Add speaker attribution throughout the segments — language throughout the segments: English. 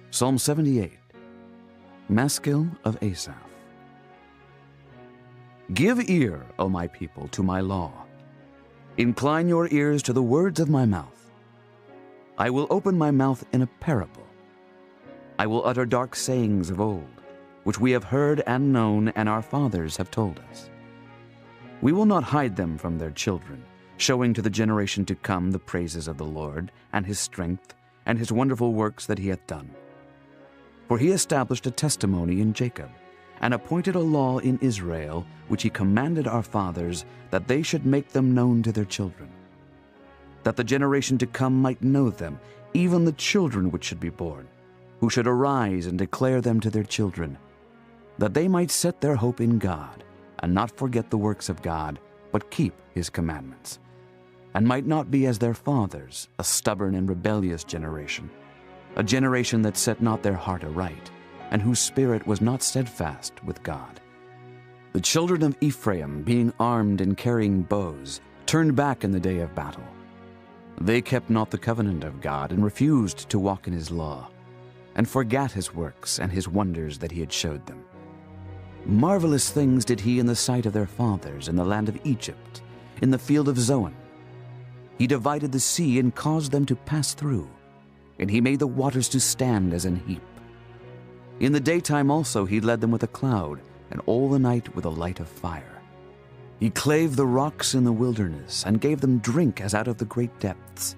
Speaker 1: Psalm 78, Maskil of Asaph. Give ear, O my people, to my law. Incline your ears to the words of my mouth. I will open my mouth in a parable. I will utter dark sayings of old, which we have heard and known, and our fathers have told us. We will not hide them from their children, showing to the generation to come the praises of the Lord, and his strength, and his wonderful works that he hath done. For he established a testimony in Jacob, and appointed a law in Israel, which he commanded our fathers, that they should make them known to their children, that the generation to come might know them, even the children which should be born, who should arise and declare them to their children, that they might set their hope in God, and not forget the works of God, but keep his commandments, and might not be as their fathers, a stubborn and rebellious generation, a generation that set not their heart aright, and whose spirit was not steadfast with God. The children of Ephraim, being armed and carrying bows, turned back in the day of battle. They kept not the covenant of God, and refused to walk in his law, and forgat his works and his wonders that he had showed them. Marvelous things did he in the sight of their fathers in the land of Egypt, in the field of Zoan. He divided the sea and caused them to pass through, and he made the waters to stand as an heap. In the daytime also he led them with a cloud, and all the night with a light of fire. He clave the rocks in the wilderness, and gave them drink as out of the great depths.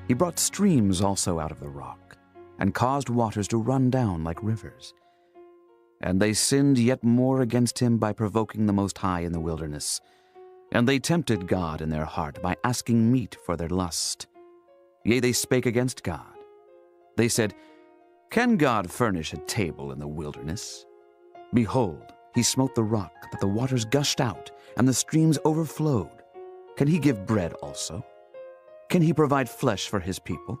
Speaker 1: He brought streams also out of the rock, and caused waters to run down like rivers. And they sinned yet more against him by provoking the Most High in the wilderness. And they tempted God in their heart by asking meat for their lust. Yea, they spake against God. They said, Can God furnish a table in the wilderness? Behold, he smote the rock, that the waters gushed out, and the streams overflowed. Can he give bread also? Can he provide flesh for his people?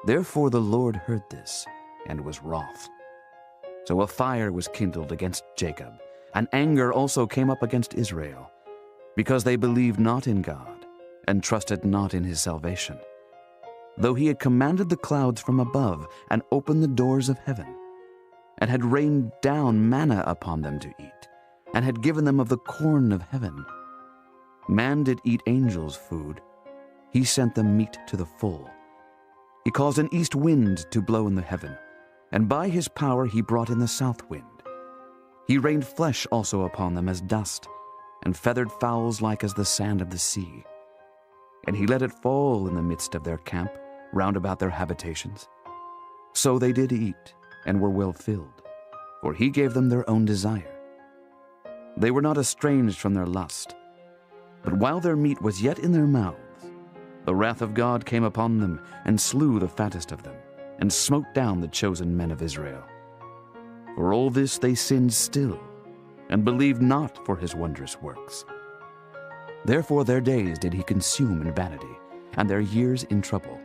Speaker 1: Therefore the Lord heard this, and was wroth. So a fire was kindled against Jacob, and anger also came up against Israel, because they believed not in God, and trusted not in his salvation. Though he had commanded the clouds from above, and opened the doors of heaven, and had rained down manna upon them to eat, and had given them of the corn of heaven. Man did eat angels' food. He sent them meat to the full. He caused an east wind to blow in the heaven, and by his power he brought in the south wind. He rained flesh also upon them as dust, and feathered fowls like as the sand of the sea. And he let it fall in the midst of their camp, round about their habitations. So they did eat, and were well filled, for he gave them their own desire. They were not estranged from their lust, but while their meat was yet in their mouths, the wrath of God came upon them, and slew the fattest of them, and smote down the chosen men of Israel. For all this they sinned still, and believed not for his wondrous works. Therefore their days did he consume in vanity, and their years in trouble.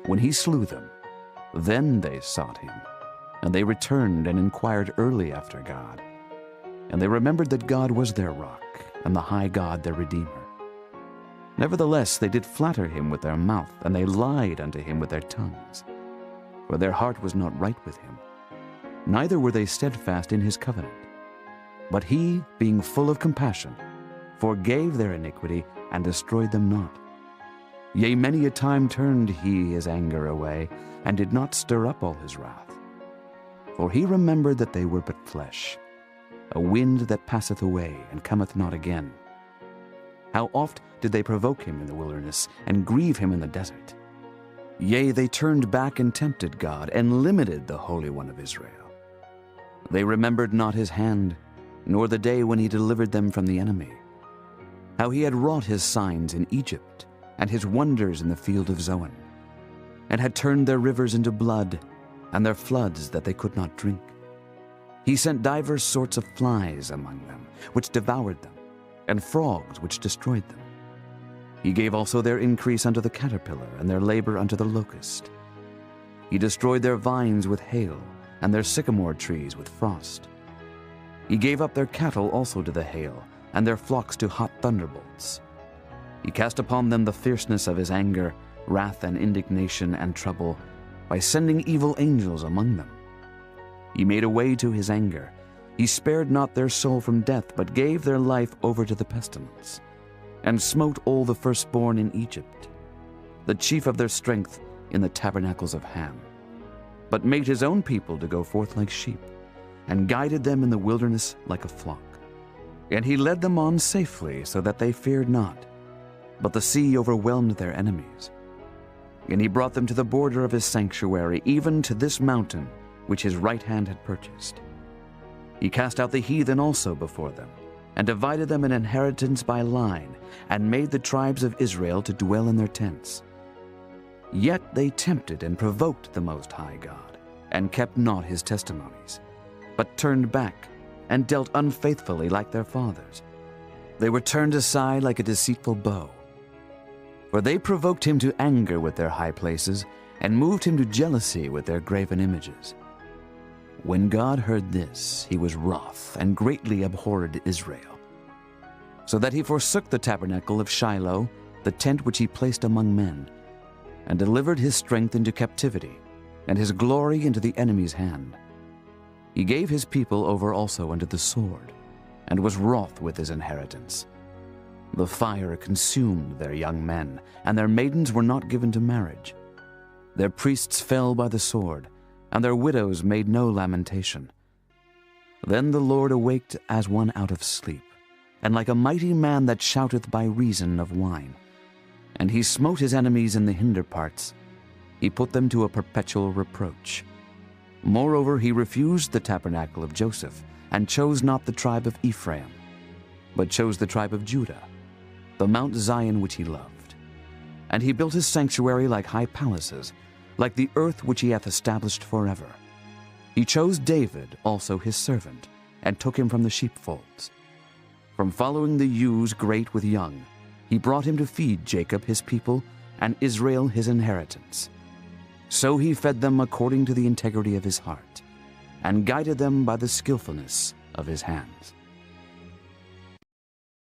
Speaker 1: When he slew them, then they sought him, and they returned and inquired early after God. And they remembered that God was their rock, and the high God their Redeemer. Nevertheless they did flatter him with their mouth, and they lied unto him with their tongues. For their heart was not right with him, neither were they steadfast in his covenant. But he, being full of compassion, forgave their iniquity, and destroyed them not. Yea, many a time turned he his anger away, and did not stir up all his wrath. For he remembered that they were but flesh, a wind that passeth away, and cometh not again. How oft did they provoke him in the wilderness, and grieve him in the desert? Yea, they turned back and tempted God, and limited the Holy One of Israel. They remembered not his hand, nor the day when he delivered them from the enemy, how he had wrought his signs in Egypt, and his wonders in the field of Zoan, and had turned their rivers into blood, and their floods that they could not drink. He sent divers sorts of flies among them, which devoured them, and frogs which destroyed them. He gave also their increase unto the caterpillar, and their labor unto the locust. He destroyed their vines with hail, and their sycamore trees with frost. He gave up their cattle also to the hail, and their flocks to hot thunderbolts. He cast upon them the fierceness of his anger, wrath and indignation and trouble, by sending evil angels among them. He made a way to his anger. He spared not their soul from death, but gave their life over to the pestilence, and smote all the firstborn in Egypt, the chief of their strength in the tabernacles of Ham, but made his own people to go forth like sheep, and guided them in the wilderness like a flock. And he led them on safely, so that they feared not, but the sea overwhelmed their enemies. And he brought them to the border of his sanctuary, even to this mountain which his right hand had purchased. He cast out the heathen also before them, and divided them an inheritance by line, and made the tribes of Israel to dwell in their tents. Yet they tempted and provoked the Most High God, and kept not his testimonies, but turned back, and dealt unfaithfully like their fathers. They were turned aside like a deceitful bow. For they provoked him to anger with their high places, and moved him to jealousy with their graven images. When God heard this, he was wroth, and greatly abhorred Israel, so that he forsook the tabernacle of Shiloh, the tent which he placed among men, and delivered his strength into captivity, and his glory into the enemy's hand. He gave his people over also unto the sword, and was wroth with his inheritance. The fire consumed their young men, and their maidens were not given to marriage. Their priests fell by the sword, and their widows made no lamentation. Then the Lord awaked as one out of sleep, and like a mighty man that shouteth by reason of wine. And he smote his enemies in the hinder parts. He put them to a perpetual reproach. Moreover, he refused the tabernacle of Joseph, and chose not the tribe of Ephraim, but chose the tribe of Judah, the Mount Zion which he loved. And he built his sanctuary like high palaces, like the earth which he hath established forever. He chose David also his servant, and took him from the sheepfolds. From following the ewes great with young, he brought him to feed Jacob his people, and Israel his inheritance. So he fed them according to the integrity of his heart, and guided them by the skillfulness of his hands.